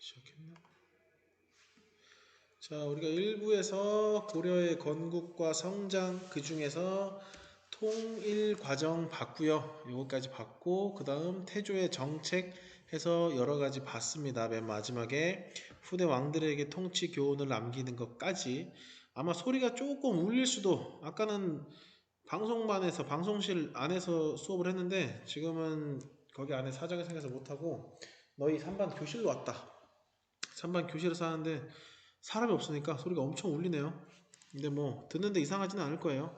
시작했나? 자, 우리가 1부에서 고려의 건국과 성장, 그 중에서 통일 과정 봤고요. 요거까지 봤고, 그 다음 태조의 정책 해서 여러 가지 봤습니다. 맨 마지막에 후대 왕들에게 통치 교훈을 남기는 것까지. 아마 소리가 조금 울릴 수도, 아까는 방송반에서 방송실 안에서 수업을 했는데 지금은 거기 안에 사정이 생겨서 못하고 너희 3반 교실로 왔다. 3반 교실에서 하는데 사람이 없으니까 소리가 엄청 울리네요. 근데 뭐 듣는데 이상하지는 않을 거예요.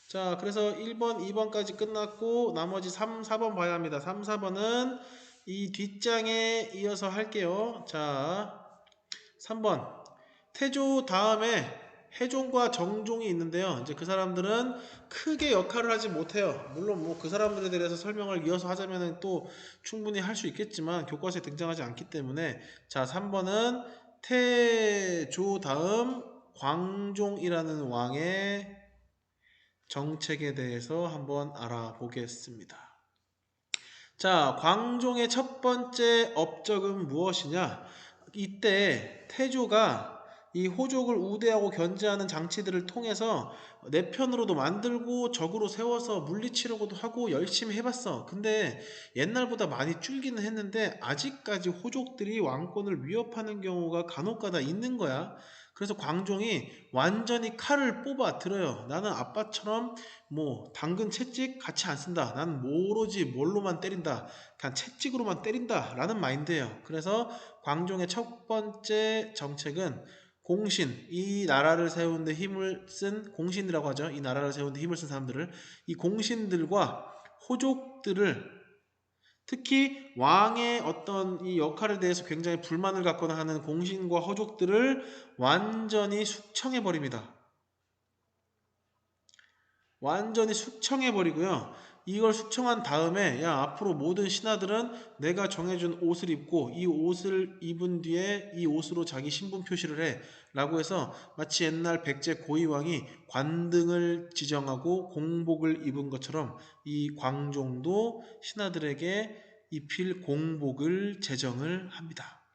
자, 그래서 1번, 2번까지 끝났고 나머지 3, 4번 봐야 합니다. 3, 4번은 이 뒷장에 이어서 할게요. 자, 3번. 태조 다음에 해종과 정종이 있는데요. 이제 그 사람들은 크게 역할을 하지 못해요. 물론 뭐 그 사람들에 대해서 설명을 이어서 하자면 또 충분히 할 수 있겠지만 교과서에 등장하지 않기 때문에 자, 3번은 태조 다음 광종이라는 왕의 정책에 대해서 한번 알아보겠습니다. 자, 광종의 첫 번째 업적은 무엇이냐? 이때 태조가 이 호족을 우대하고 견제하는 장치들을 통해서 내 편으로도 만들고 적으로 세워서 물리치려고도 하고 열심히 해봤어. 근데 옛날보다 많이 줄기는 했는데 아직까지 호족들이 왕권을 위협하는 경우가 간혹가다 있는 거야. 그래서 광종이 완전히 칼을 뽑아 들어요. 나는 아빠처럼 뭐 당근 채찍 같이 안 쓴다. 나는 오로지 뭘로만 때린다. 그냥 채찍으로만 때린다 라는 마인드예요. 그래서 광종의 첫 번째 정책은 공신, 이 나라를 세우는데 힘을 쓴 공신이라고 하죠. 이 나라를 세우는데 힘을 쓴 사람들을, 이 공신들과 호족들을, 특히 왕의 어떤 이 역할에 대해서 굉장히 불만을 갖거나 하는 공신과 호족들을 완전히 숙청해 버립니다. 완전히 숙청해 버리고요. 이걸 숙청한 다음에 야, 앞으로 모든 신하들은 내가 정해준 옷을 입고 이 옷을 입은 뒤에 이 옷으로 자기 신분 표시를 해 라고 해서 마치 옛날 백제 고위왕이 관등을 지정하고 공복을 입은 것처럼 이 광종도 신하들에게 입힐 공복을 제정을 합니다.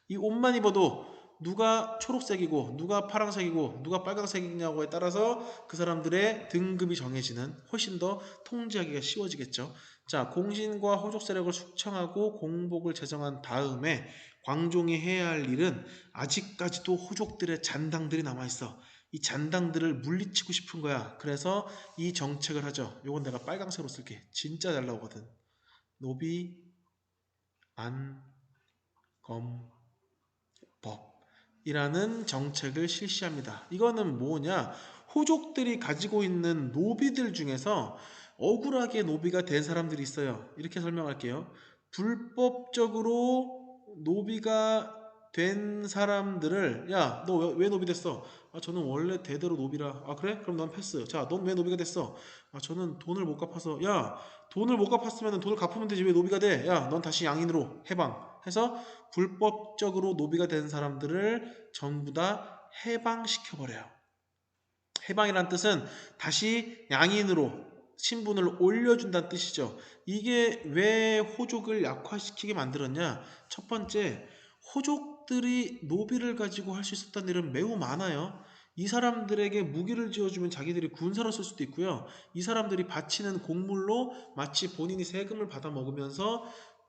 이 옷만 입어도 누가 초록색이고 누가 파란색이고 누가 빨간색이냐고에 따라서 그 사람들의 등급이 정해지는, 훨씬 더 통제하기가 쉬워지겠죠. 자, 공신과 호족 세력을 숙청하고 공복을 제정한 다음에 광종이 해야 할 일은, 아직까지도 호족들의 잔당들이 남아있어. 이 잔당들을 물리치고 싶은 거야. 그래서 이 정책을 하죠. 요건 내가 빨강색으로 쓸게. 진짜 잘 나오거든. 노비 안검 법이라는 정책을 실시합니다. 이거는 뭐냐? 호족들이 가지고 있는 노비들 중에서 억울하게 노비가 된 사람들이 있어요. 이렇게 설명할게요. 불법적으로 노비가 된 사람들을, 야, 너 왜 노비 됐어? 아, 저는 원래 대대로 노비라. 아, 그래? 그럼 넌 패스. 자, 넌 왜 노비가 됐어? 아, 저는 돈을 못 갚아서. 야, 돈을 못 갚았으면 돈을 갚으면 되지 왜 노비가 돼? 야, 넌 다시 양인으로 해방 해서 불법적으로 노비가 된 사람들을 전부 다 해방시켜버려요. 해방이란 뜻은 다시 양인으로 신분을 올려준다는 뜻이죠. 이게 왜 호족을 약화시키게 만들었냐? 첫 번째, 호족들이 노비를 가지고 할 수 있었던 일은 매우 많아요. 이 사람들에게 무기를 지어주면 자기들이 군사로 쓸 수도 있고요. 이 사람들이 바치는 곡물로 마치 본인이 세금을 받아 먹으면서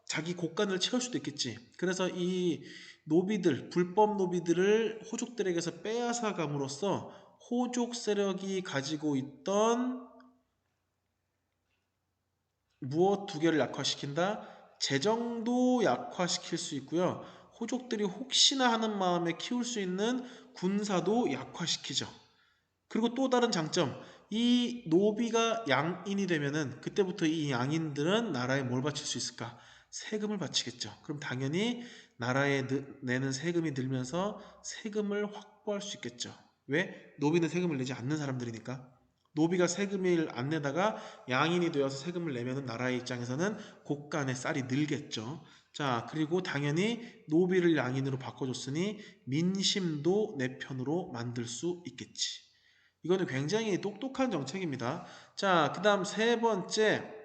자기 곳간을 채울 수도 있겠지. 그래서 이 노비들, 불법 노비들을 호족들에게서 빼앗아 감으로써 호족 세력이 가지고 있던 무엇 두 개를 약화시킨다? 재정도 약화시킬 수 있고요. 호족들이 혹시나 하는 마음에 키울 수 있는 군사도 약화시키죠. 그리고 또 다른 장점, 이 노비가 양인이 되면은 그때부터 이 양인들은 나라에 뭘 바칠 수 있을까? 세금을 바치겠죠. 그럼 당연히 나라에 내는 세금이 늘면서 세금을 확보할 수 있겠죠. 왜? 노비는 세금을 내지 않는 사람들이니까. 노비가 세금을 안 내다가 양인이 되어서 세금을 내면은 나라의 입장에서는 곳간의 쌀이 늘겠죠. 자, 그리고 당연히 노비를 양인으로 바꿔줬으니 민심도 내 편으로 만들 수 있겠지. 이거는 굉장히 똑똑한 정책입니다. 자, 그 다음 세 번째.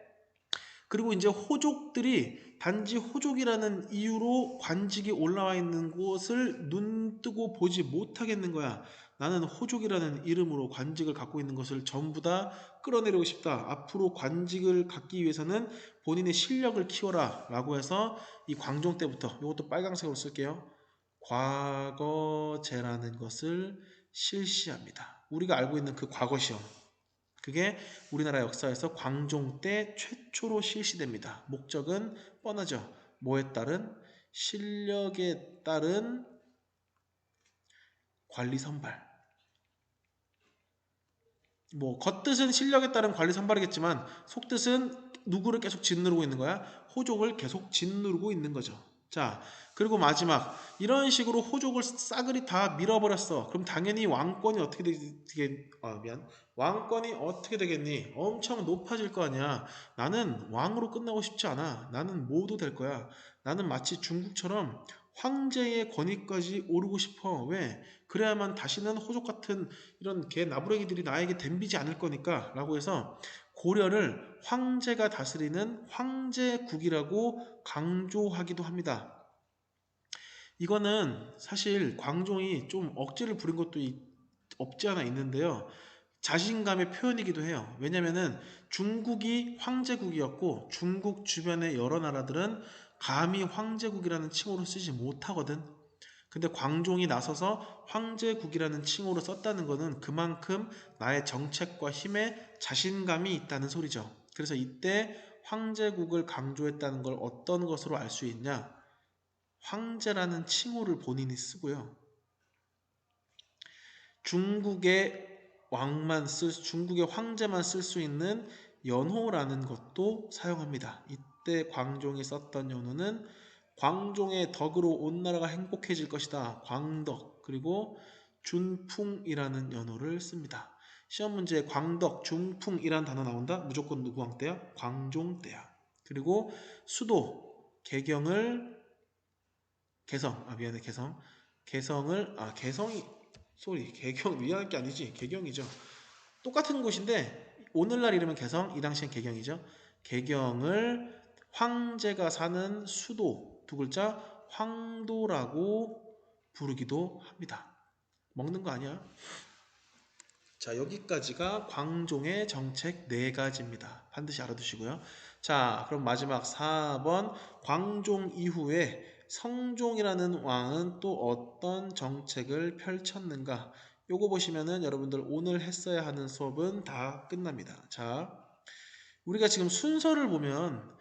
그리고 이제 호족들이 단지 호족이라는 이유로 관직이 올라와 있는 곳을 눈 뜨고 보지 못하겠는 거야. 나는 호족이라는 이름으로 관직을 갖고 있는 것을 전부 다 끌어내리고 싶다. 앞으로 관직을 갖기 위해서는 본인의 실력을 키워라 라고 해서 이 광종 때부터, 이것도 빨강색으로 쓸게요. 과거제라는 것을 실시합니다. 우리가 알고 있는 그 과거 시험, 그게 우리나라 역사에서 광종 때 최초로 실시됩니다. 목적은 뻔하죠. 뭐에 따른? 실력에 따른 관리 선발. 뭐 겉뜻은 실력에 따른 관리 선발이겠지만 속뜻은 누구를 계속 짓누르고 있는 거야? 호족을 계속 짓누르고 있는 거죠. 자, 그리고 마지막, 이런 식으로 호족을 싸그리 다 밀어버렸어. 그럼 당연히 왕권이 어떻게 왕권이 어떻게 되겠니? 엄청 높아질 거 아니야. 나는 왕으로 끝나고 싶지 않아. 나는 뭐도 될 거야. 나는 마치 중국처럼 황제의 권위까지 오르고 싶어. 왜? 그래야만 다시는 호족 같은 이런 개 나부랭이들이 나에게 덤비지 않을 거니까 라고 해서 고려를 황제가 다스리는 황제국이라고 강조하기도 합니다. 이거는 사실 광종이 좀 억지를 부린 것도 없지 않아 있는데요. 자신감의 표현이기도 해요. 왜냐면은 중국이 황제국이었고 중국 주변의 여러 나라들은 감히 황제국이라는 칭호를 쓰지 못하거든. 근데 광종이 나서서 황제국이라는 칭호를 썼다는 것은 그만큼 나의 정책과 힘에 자신감이 있다는 소리죠. 그래서 이때 황제국을 강조했다는 걸 어떤 것으로 알 수 있냐? 황제라는 칭호를 본인이 쓰고요. 중국의 황제만 쓸 수 있는 연호라는 것도 사용합니다. 이때 광종이 썼던 연호는 광종의 덕으로 온 나라가 행복해질 것이다. 광덕, 그리고 준풍이라는 연호를 씁니다. 시험 문제에 광덕, 중풍이라는 단어 나온다? 무조건 누구 왕 때야? 광종 때야. 그리고 수도, 개성을 개경 미안할 게 아니지. 개경이죠. 똑같은 곳인데 오늘날 이름은 개성, 이 당시엔 개경이죠. 개경을 황제가 사는 수도, 두 글자 황도라고 부르기도 합니다. 먹는 거 아니야? 자, 여기까지가 광종의 정책 4가지입니다. 반드시 알아두시고요. 자, 그럼 마지막 4번, 광종 이후에 성종이라는 왕은 또 어떤 정책을 펼쳤는가? 요거 보시면은 여러분들 오늘 했어야 하는 수업은 다 끝납니다. 자, 우리가 지금 순서를 보면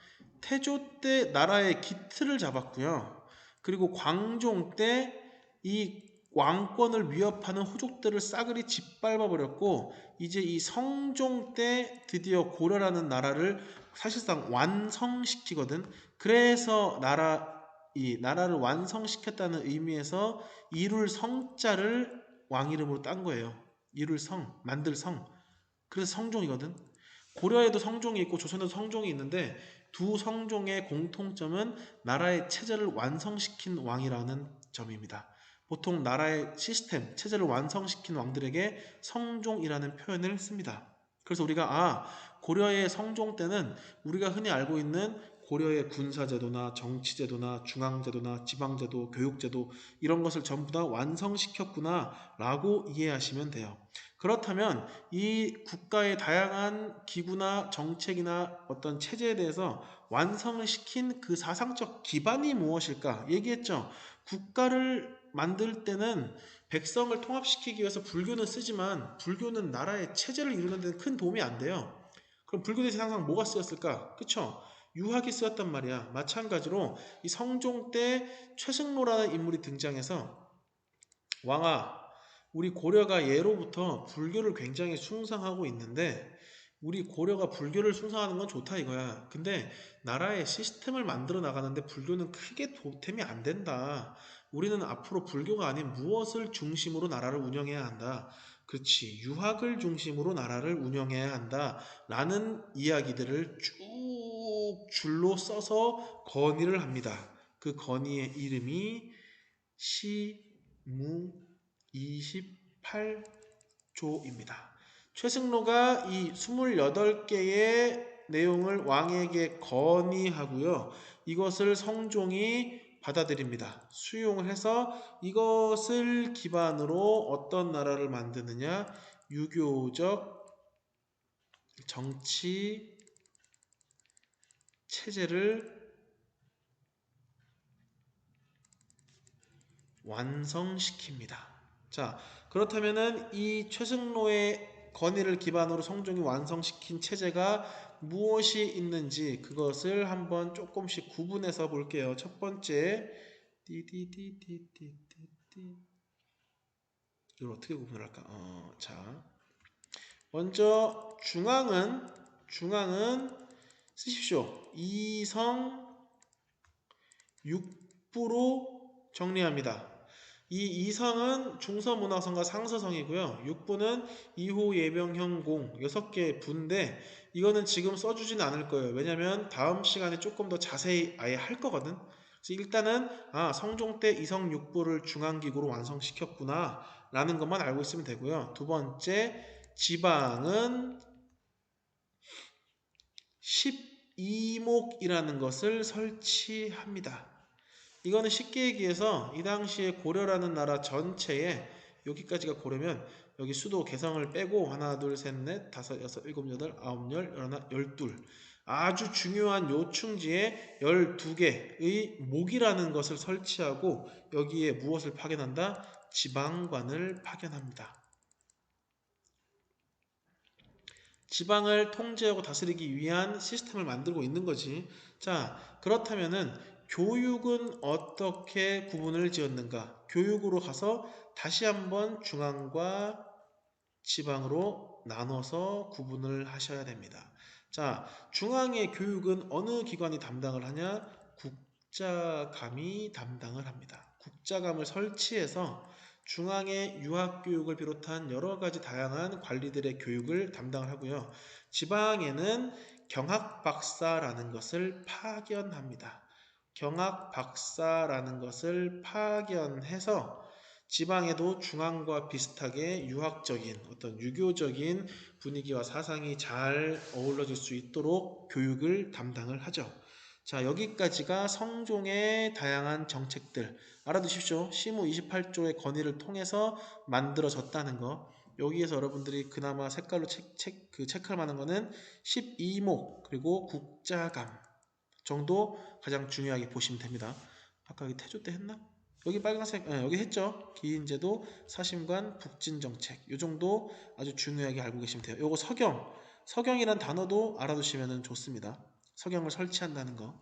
태조 때 나라의 기틀을 잡았고요. 그리고 광종 때 이 왕권을 위협하는 호족들을 싸그리 짓밟아 버렸고, 이제 이 성종 때 드디어 고려라는 나라를 사실상 완성시키거든. 그래서 이 나라를 완성시켰다는 의미에서 이룰 성자를 왕 이름으로 딴 거예요. 이룰 성, 만들 성. 그래서 성종이거든. 고려에도 성종이 있고 조선에도 성종이 있는데 두 성종의 공통점은 나라의 체제를 완성시킨 왕이라는 점입니다. 보통 나라의 시스템, 체제를 완성시킨 왕들에게 성종이라는 표현을 씁니다. 그래서 우리가 고려의 성종 때는 우리가 흔히 알고 있는 고려의 군사제도나 정치제도나 중앙제도나 지방제도, 교육제도 이런 것을 전부 다 완성시켰구나 라고 이해하시면 돼요. 그렇다면 이 국가의 다양한 기구나 정책이나 어떤 체제에 대해서 완성을 시킨 그 사상적 기반이 무엇일까? 얘기했죠. 국가를 만들 때는 백성을 통합시키기 위해서 불교는 쓰지만 불교는 나라의 체제를 이루는 데는 큰 도움이 안 돼요. 그럼 불교 대신 항상 뭐가 쓰였을까? 그쵸? 유학이 쓰였단 말이야. 마찬가지로 이 성종 때 최승로라는 인물이 등장해서 왕아, 우리 고려가 예로부터 불교를 굉장히 숭상하고 있는데 우리 고려가 불교를 숭상하는 건 좋다 이거야. 근데 나라의 시스템을 만들어 나가는데 불교는 크게 도움이 안 된다. 우리는 앞으로 불교가 아닌 무엇을 중심으로 나라를 운영해야 한다. 그렇지. 유학을 중심으로 나라를 운영해야 한다. 라는 이야기들을 쭉 줄로 써서 건의를 합니다. 그 건의의 이름이 시무 28조입니다. 최승로가 이 28개의 내용을 왕에게 건의하고요. 이것을 성종이 받아들입니다. 수용을 해서 이것을 기반으로 어떤 나라를 만드느냐? 유교적 정치 체제를 완성시킵니다. 자, 그렇다면은 이 최승로의 건의를 기반으로 성종이 완성시킨 체제가 무엇이 있는지 그것을 한번 조금씩 구분해서 볼게요. 첫 번째, 띠띠띠띠띠띠. 이걸 어떻게 구분할까? 자, 먼저 중앙은 쓰십시오. 이성 육부로 정리합니다. 이 이성은 중서문화성과 상서성이고요. 육부는 2호 예병형 공 6개 부인데 이거는 지금 써주지는 않을 거예요. 왜냐면 다음 시간에 조금 더 자세히 아예 할 거거든. 그래서 일단은 성종 때 이성 육부를 중앙기구로 완성시켰구나 라는 것만 알고 있으면 되고요. 두 번째, 지방은 12목이라는 것을 설치합니다. 이거는 쉽게 얘기해서 이 당시에 고려라는 나라 전체에 여기까지가 고려면 여기 수도 개성을 빼고 하나 둘셋넷 다섯 여섯 일곱 여덟 아홉 열 열하나 열둘 아주 중요한 요충지에 12개의 목이라는 것을 설치하고 여기에 무엇을 파견한다? 지방관을 파견합니다. 지방을 통제하고 다스리기 위한 시스템을 만들고 있는 거지. 자, 그렇다면은 교육은 어떻게 구분을 지었는가? 교육으로 가서 다시 한번 중앙과 지방으로 나눠서 구분을 하셔야 됩니다. 자, 중앙의 교육은 어느 기관이 담당을 하냐? 국자감이 담당을 합니다. 국자감을 설치해서 중앙의 유학교육을 비롯한 여러가지 다양한 관리들의 교육을 담당을 하고요. 지방에는 경학박사라는 것을 파견합니다. 경학박사라는 것을 파견해서 지방에도 중앙과 비슷하게 유학적인 어떤 유교적인 분위기와 사상이 잘 어우러질 수 있도록 교육을 담당을 하죠. 자, 여기까지가 성종의 다양한 정책들 알아두십시오. 시무 28조의 건의를 통해서 만들어졌다는 거. 여기에서 여러분들이 그나마 색깔로 체크할 만한 거는 12목 그리고 국자감 정도 가장 중요하게 보시면 됩니다. 아까 여기 태조 때 했나? 여기 빨간색 여기 했죠. 기인제도, 사심관, 북진정책 이 정도 아주 중요하게 알고 계시면 돼요. 요거 서경이란 단어도 알아두시면 좋습니다. 서경을 설치한다는 거.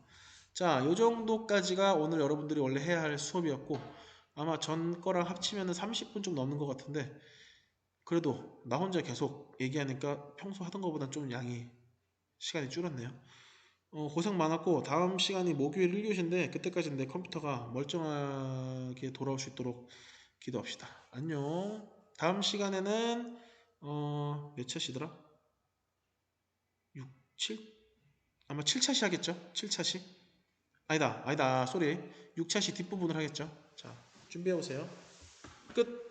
자, 요 정도까지가 오늘 여러분들이 원래 해야 할 수업이었고 아마 전 거랑 합치면 30분 좀 넘는 것 같은데 그래도 나 혼자 계속 얘기하니까 평소 하던 것보다 좀 시간이 줄었네요. 고생 많았고 다음 시간이 목요일 1교시인데 그때까지 내 컴퓨터가 멀쩡하게 돌아올 수 있도록 기도합시다. 안녕. 다음 시간에는 몇 차시더라? 6, 7? 아마 7차시 하겠죠? 7차시? 아니다 쏘리 6차시 뒷부분을 하겠죠? 자, 준비해 오세요. 끝.